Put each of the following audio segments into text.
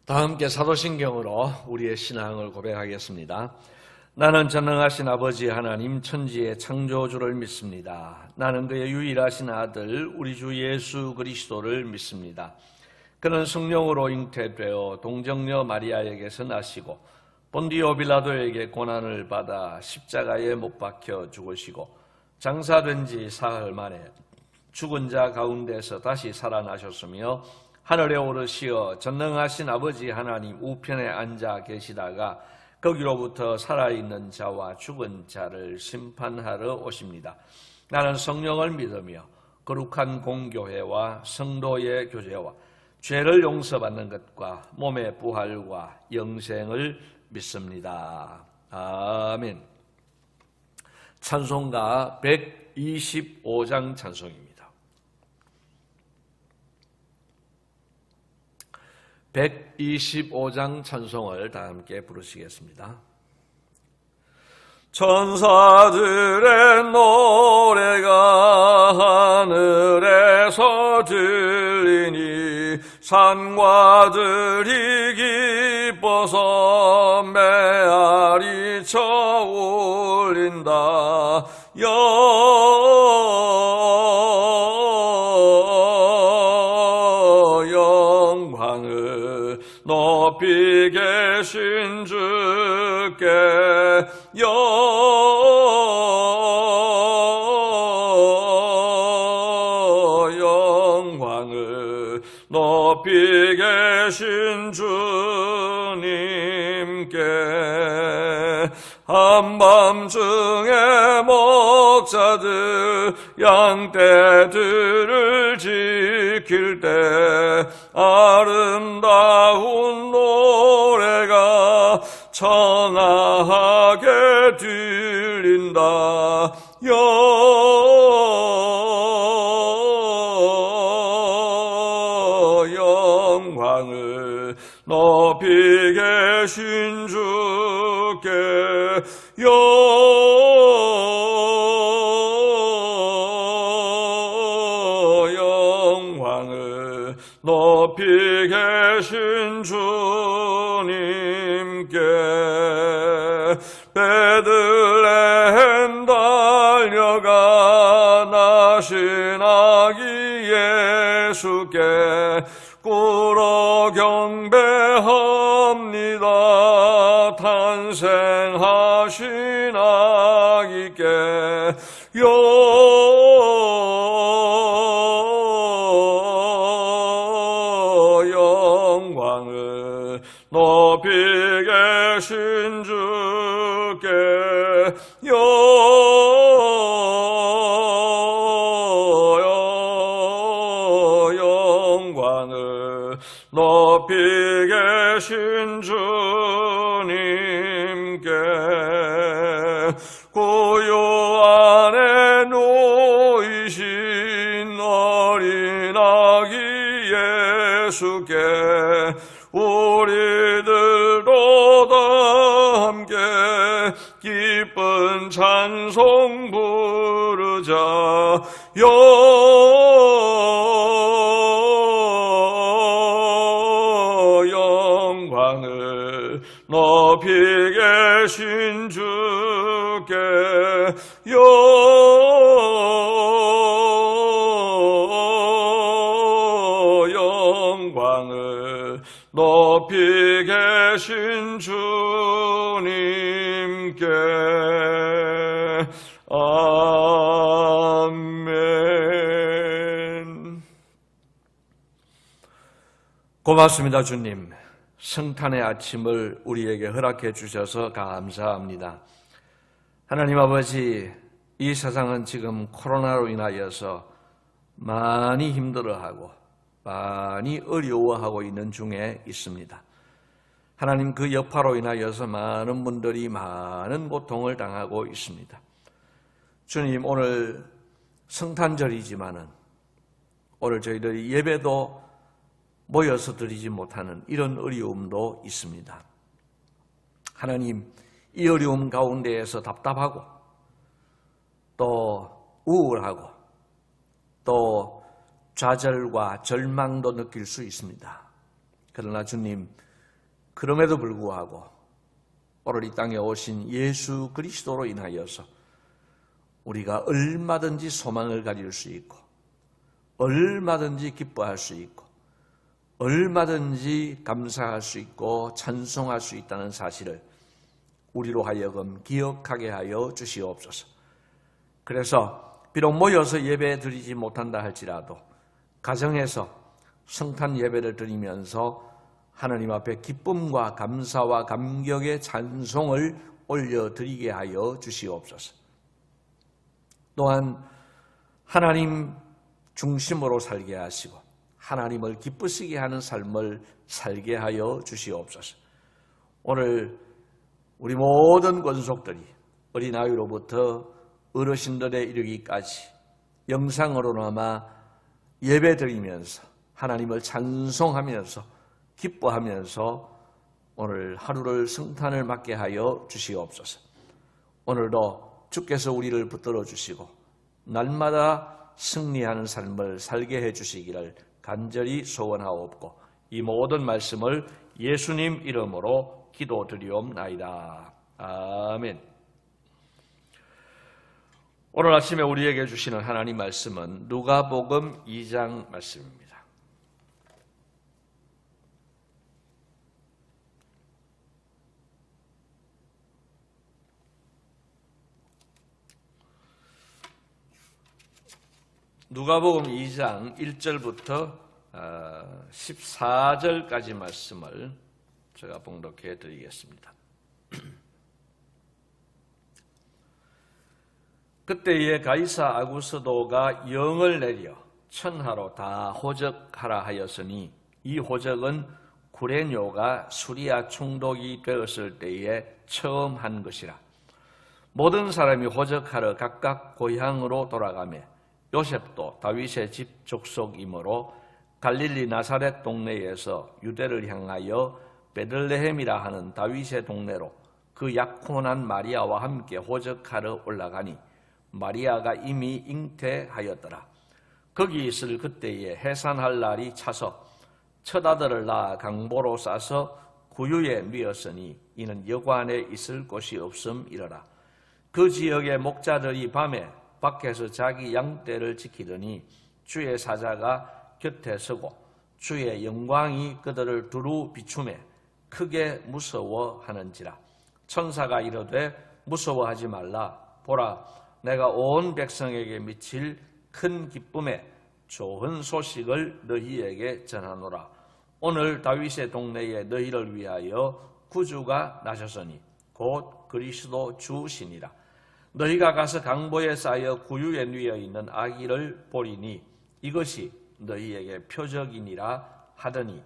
다 함께 사도신경으로 우리의 신앙을 고백하겠습니다. 나는 전능하신 아버지 하나님 천지의 창조주를 믿습니다. 나는 그의 유일하신 아들 우리 주 예수 그리스도를 믿습니다. 그는 성령으로 잉태되어 동정녀 마리아에게서 나시고 본디오 빌라도에게 고난을 받아 십자가에 못 박혀 죽으시고 장사된 지 사흘 만에 죽은 자 가운데서 다시 살아나셨으며 하늘에 오르시어 전능하신 아버지 하나님 우편에 앉아 계시다가 거기로부터 살아있는 자와 죽은 자를 심판하러 오십니다. 나는 성령을 믿으며 거룩한 공교회와 성도의 교제와 죄를 용서받는 것과 몸의 부활과 영생을 믿습니다. 아멘. 찬송가 125장 찬송입니다. 125장 찬송을 다 함께 부르시겠습니다. 천사들의 노래가 하늘에서 들리니 산과 들이 기뻐서 메아리 쳐 울린다. 영광을 높이 계신 주께 영광을 높이 계신 주님께 한밤중에 목자들 양떼들을 지킬 때 아름다운 노래가 청아하게 들린다. 영광을 높이 계신 주께 영광을 높이 계신 주님께 베들레헴 달려가 나신 아기 예수께 꿇어 경배합니다. 탄생하신 아기께 영광을 높이 계신 주께 영광을 높이 계신 주님께 구유 안에 누이신 어린 아기 예수께 우리들도 다 함께 기쁜 찬송 부르자. 영광을 높이 계신 주께 영광을 높이 계신 주님께 아멘. 고맙습니다. 주님, 성탄의 아침을 우리에게 허락해 주셔서 감사합니다. 하나님 아버지, 이 세상은 지금 코로나로 인하여서 많이 힘들어하고 많이 어려워하고 있는 중에 있습니다. 하나님, 그 여파로 인하여서 많은 분들이 많은 고통을 당하고 있습니다. 주님, 오늘 성탄절이지만은 오늘 저희들이 예배도 모여서 드리지 못하는 이런 어려움도 있습니다. 하나님, 이 어려움 가운데에서 답답하고 또 우울하고 또 좌절과 절망도 느낄 수 있습니다. 그러나 주님, 그럼에도 불구하고 오늘 이 땅에 오신 예수 그리스도로 인하여서 우리가 얼마든지 소망을 가질 수 있고 얼마든지 기뻐할 수 있고 얼마든지 감사할 수 있고 찬송할 수 있다는 사실을 우리로 하여금 기억하게 하여 주시옵소서. 그래서 비록 모여서 예배 드리지 못한다 할지라도 가정에서 성탄 예배를 드리면서 하나님 앞에 기쁨과 감사와 감격의 찬송을 올려드리게 하여 주시옵소서. 또한 하나님 중심으로 살게 하시고 하나님을 기쁘시게 하는 삶을 살게 하여 주시옵소서. 오늘 우리 모든 권속들이 어린아이로부터 어르신들에 이르기까지 영상으로나마 예배드리면서 하나님을 찬송하면서 기뻐하면서 오늘 하루를 성탄을 맞게 하여 주시옵소서. 오늘도 주께서 우리를 붙들어 주시고 날마다 승리하는 삶을 살게 해 주시기를 간절히 소원하옵고 이 모든 말씀을 예수님 이름으로 기도드리옵나이다. 아멘. 오늘 아침에 우리에게 주시는 하나님 말씀은 누가복음 2장 말씀입니다. 누가복음 2장 1절부터 14절까지 말씀을 제가 봉독해 드리겠습니다. 그때에 가이사 아구스도가 영을 내려 천하로 다 호적하라 하였으니 이 호적은 구레뇨가 수리아 총독이 되었을 때에 처음 한 것이라. 모든 사람이 호적하러 각각 고향으로 돌아가며 요셉도 다윗의 집 족속이므로 갈릴리 나사렛 동네에서 유대를 향하여 베들레헴이라 하는 다윗의 동네로 그 약혼한 마리아와 함께 호적하러 올라가니 마리아가 이미 잉태하였더라. 거기 있을 그때에 해산할 날이 차서 첫 아들을 낳아 강보로 싸서 구유에 누였으니 이는 여관에 있을 곳이 없음이러라. 그 지역의 목자들이 밤에 밖에서 자기 양떼를 지키더니 주의 사자가 곁에 서고 주의 영광이 그들을 두루 비추매 크게 무서워하는지라. 천사가 이르되 무서워하지 말라. 보라, 내가 온 백성에게 미칠 큰 기쁨에 좋은 소식을 너희에게 전하노라. 오늘 다윗의 동네에 너희를 위하여 구주가 나셨으니 곧 그리스도 주시니라. 너희가 가서 강보에 쌓여 구유에 누워 있는 아기를 보리니 이것이 너희에게 표적이니라 하더니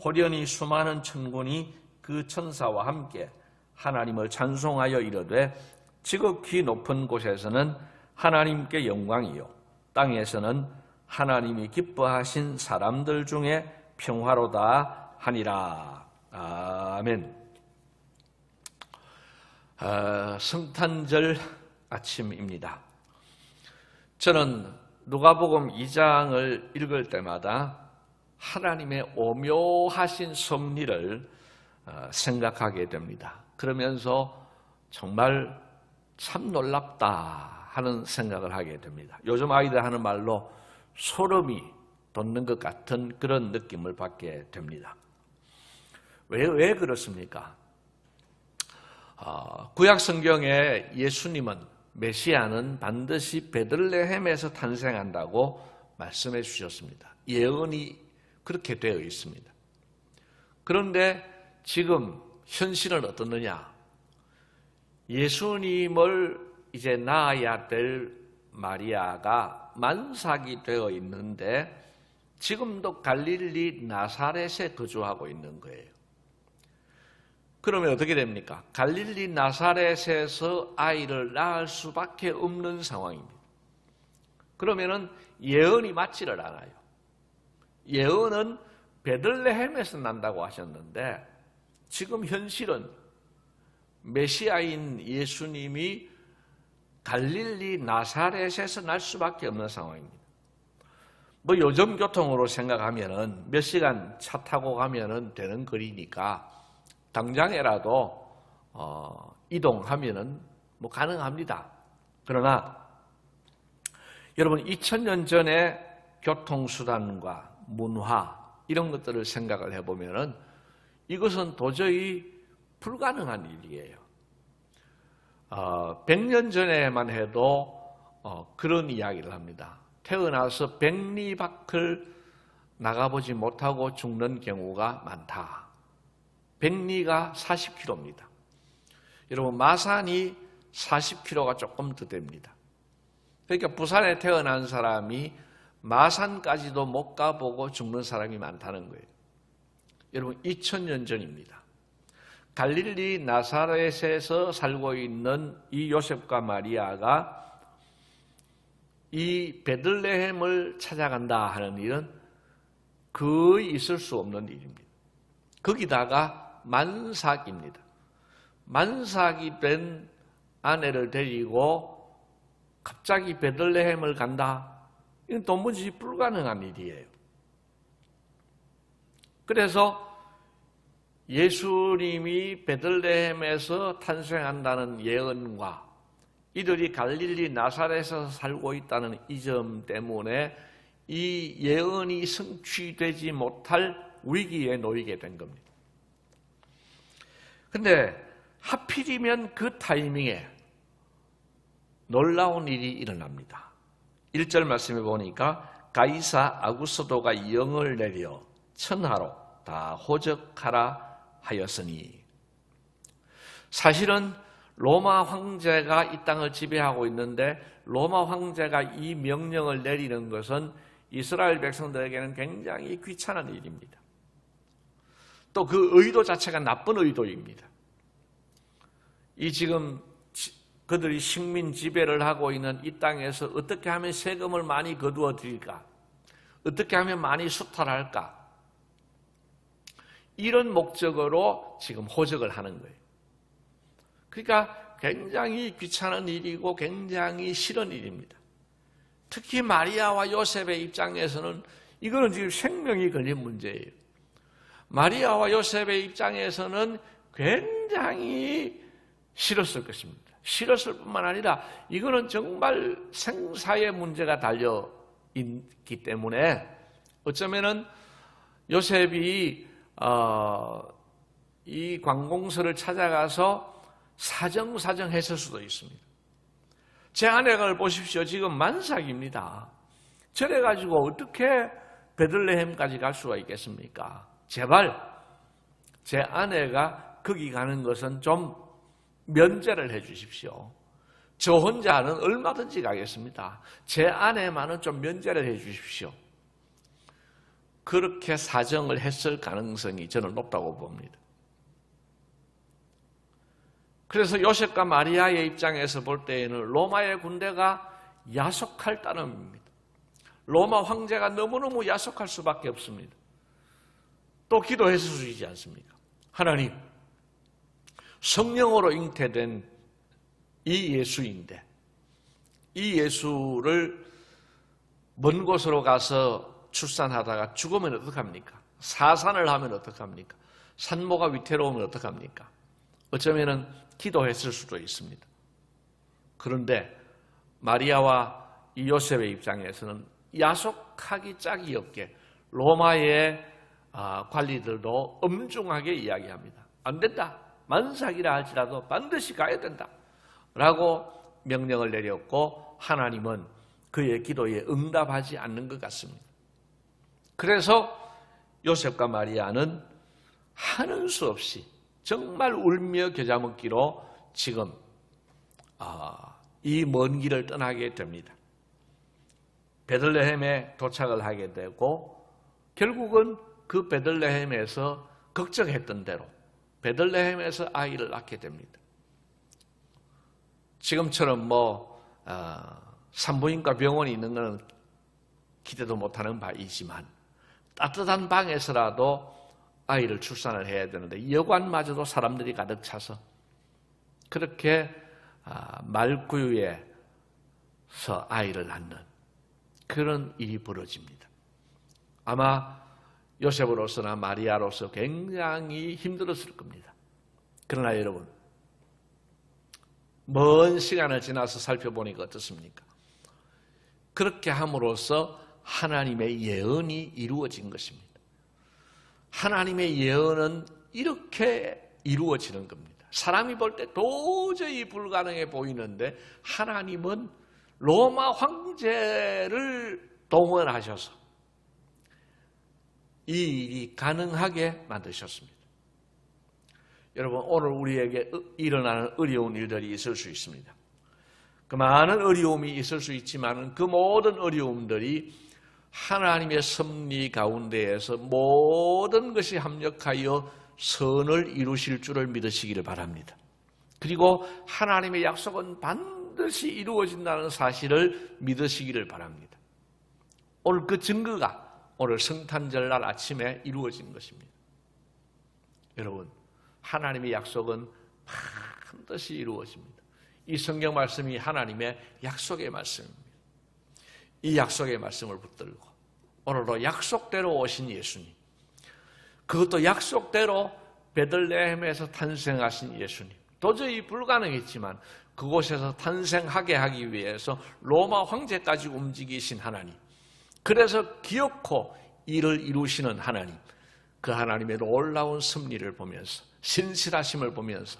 호련히 수많은 천군이 그 천사와 함께 하나님을 찬송하여 이르되 지극히 높은 곳에서는 하나님께 영광이요 땅에서는 하나님이 기뻐하신 사람들 중에 평화로다 하니라. 아멘. 성탄절 아침입니다. 저는 누가복음 2장을 읽을 때마다 하나님의 오묘하신 섭리를 생각하게 됩니다. 그러면서 정말 참 놀랍다 하는 생각을 하게 됩니다. 요즘 아이들 하는 말로 소름이 돋는 것 같은 그런 느낌을 받게 됩니다. 왜 그렇습니까? 구약 성경에 예수님은 메시아는 반드시 베들레헴에서 탄생한다고 말씀해 주셨습니다. 예언이 그렇게 되어 있습니다. 그런데 지금 현실은 어떻느냐? 예수님을 이제 낳아야 될 마리아가 만삭이 되어 있는데 지금도 갈릴리 나사렛에 거주하고 있는 거예요. 그러면 어떻게 됩니까? 갈릴리 나사렛에서 아이를 낳을 수밖에 없는 상황입니다. 그러면은 예언이 맞지를 않아요. 예언은 베들레헴에서 난다고 하셨는데 지금 현실은 메시아인 예수님이 갈릴리 나사렛에서 날 수밖에 없는 상황입니다. 뭐 요즘 교통으로 생각하면은 몇 시간 차 타고 가면은 되는 거리니까 당장에라도 이동하면은 뭐 가능합니다. 그러나 여러분 2000년 전에 교통수단과 문화 이런 것들을 생각을 해보면은 이것은 도저히 불가능한 일이에요. 100년 전에만 해도 그런 이야기를 합니다. 태어나서 백리 밖을 나가보지 못하고 죽는 경우가 많다. 백리가 40km입니다. 여러분 마산이 40km가 조금 더 됩니다. 그러니까 부산에 태어난 사람이 마산까지도 못 가보고 죽는 사람이 많다는 거예요. 여러분 2000년 전입니다. 갈릴리 나사렛에서 살고 있는 이 요셉과 마리아가 이 베들레헴을 찾아간다 하는 일은 거의 있을 수 없는 일입니다. 거기다가 만삭입니다. 만삭이 된 아내를 데리고 갑자기 베들레헴을 간다? 이건 도무지 불가능한 일이에요. 그래서 예수님이 베들레헴에서 탄생한다는 예언과 이들이 갈릴리 나사렛에서 살고 있다는 이 점 때문에 이 예언이 성취되지 못할 위기에 놓이게 된 겁니다. 근데 하필이면 그 타이밍에 놀라운 일이 일어납니다. 1절 말씀에 보니까 가이사 아구스도가 영을 내려 천하로 다 호적하라 하였으니, 사실은 로마 황제가 이 땅을 지배하고 있는데 로마 황제가 이 명령을 내리는 것은 이스라엘 백성들에게는 굉장히 귀찮은 일입니다. 또 그 의도 자체가 나쁜 의도입니다. 이 지금 그들이 식민 지배를 하고 있는 이 땅에서 어떻게 하면 세금을 많이 거두어 드릴까? 어떻게 하면 많이 수탈할까? 이런 목적으로 지금 호적을 하는 거예요. 그러니까 굉장히 귀찮은 일이고 굉장히 싫은 일입니다. 특히 마리아와 요셉의 입장에서는 이거는 지금 생명이 걸린 문제예요. 마리아와 요셉의 입장에서는 굉장히 싫었을 것입니다. 싫었을 뿐만 아니라 이거는 정말 생사의 문제가 달려 있기 때문에 어쩌면은 요셉이 이 관공서를 찾아가서 사정사정했을 수도 있습니다. 제 아내를 보십시오. 지금 만삭입니다. 저래가지고 어떻게 베들레헴까지 갈 수가 있겠습니까? 제발 제 아내가 거기 가는 것은 좀 면제를 해 주십시오. 저 혼자는 얼마든지 가겠습니다. 제 아내만은 좀 면제를 해 주십시오. 그렇게 사정을 했을 가능성이 저는 높다고 봅니다. 그래서 요셉과 마리아의 입장에서 볼 때에는 로마의 군대가 야속할 따름입니다. 로마 황제가 너무너무 야속할 수밖에 없습니다. 또 기도했을 수 있지 않습니까? 하나님, 성령으로 잉태된 이 예수인데 이 예수를 먼 곳으로 가서 출산하다가 죽으면 어떡합니까? 사산을 하면 어떡합니까? 산모가 위태로우면 어떡합니까? 어쩌면은 기도했을 수도 있습니다. 그런데 마리아와 이 요셉의 입장에서는 야속하기 짝이 없게 로마의 관리들도 엄중하게 이야기합니다. 안 된다. 만삭이라 할지라도 반드시 가야 된다. 라고 명령을 내렸고 하나님은 그의 기도에 응답하지 않는 것 같습니다. 그래서 요셉과 마리아는 하는 수 없이 정말 울며 겨자 먹기로 지금 이 먼 길을 떠나게 됩니다. 베들레헴에 도착을 하게 되고 결국은 그 베들레헴에서 걱정했던 대로 베들레헴에서 아이를 낳게 됩니다. 지금처럼 산부인과 병원이 있는 것은 기대도 못하는 바이지만 따뜻한 방에서라도 아이를 출산을 해야 되는데 여관마저도 사람들이 가득 차서 그렇게 말구유에서 아이를 낳는 그런 일이 벌어집니다. 아마 요셉으로서나 마리아로서 굉장히 힘들었을 겁니다. 그러나 여러분, 먼 시간을 지나서 살펴보니까 어떻습니까? 그렇게 함으로써 하나님의 예언이 이루어진 것입니다. 하나님의 예언은 이렇게 이루어지는 겁니다. 사람이 볼 때 도저히 불가능해 보이는데 하나님은 로마 황제를 동원하셔서 이 일이 가능하게 만드셨습니다. 여러분, 오늘 우리에게 일어나는 어려운 일들이 있을 수 있습니다. 그 많은 어려움이 있을 수 있지만 그 모든 어려움들이 하나님의 섭리 가운데에서 모든 것이 합력하여 선을 이루실 줄을 믿으시기를 바랍니다. 그리고 하나님의 약속은 반드시 이루어진다는 사실을 믿으시기를 바랍니다. 오늘 그 증거가 오늘 성탄절날 아침에 이루어진 것입니다. 여러분, 하나님의 약속은 반드시 이루어집니다. 이 성경 말씀이 하나님의 약속의 말씀입니다. 이 약속의 말씀을 붙들고 오늘도 약속대로 오신 예수님, 그것도 약속대로 베들레헴에서 탄생하신 예수님, 도저히 불가능했지만 그곳에서 탄생하게 하기 위해서 로마 황제까지 움직이신 하나님, 그래서 기어코 일을 이루시는 하나님, 그 하나님의 놀라운 섭리를 보면서, 신실하심을 보면서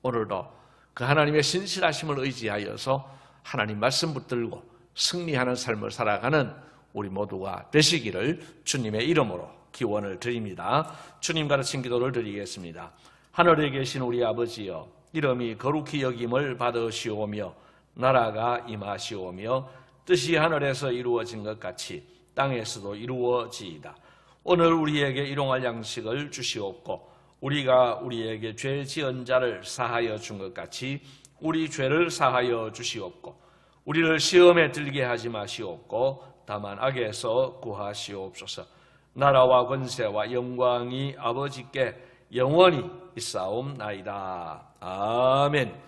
오늘도 그 하나님의 신실하심을 의지하여서 하나님 말씀 붙들고 승리하는 삶을 살아가는 우리 모두가 되시기를 주님의 이름으로 기원을 드립니다. 주님 가르친 기도를 드리겠습니다. 하늘에 계신 우리 아버지여, 이름이 거룩히 여김을 받으시오며 나라가 임하시오며 뜻이 하늘에서 이루어진 것 같이 땅에서도 이루어지이다. 오늘 우리에게 일용할 양식을 주시옵고 우리가 우리에게 죄 지은 자를 사하여 준 것 같이 우리 죄를 사하여 주시옵고 우리를 시험에 들게 하지 마시옵고 다만 악에서 구하시옵소서. 나라와 권세와 영광이 아버지께 영원히 있사옵나이다. 아멘.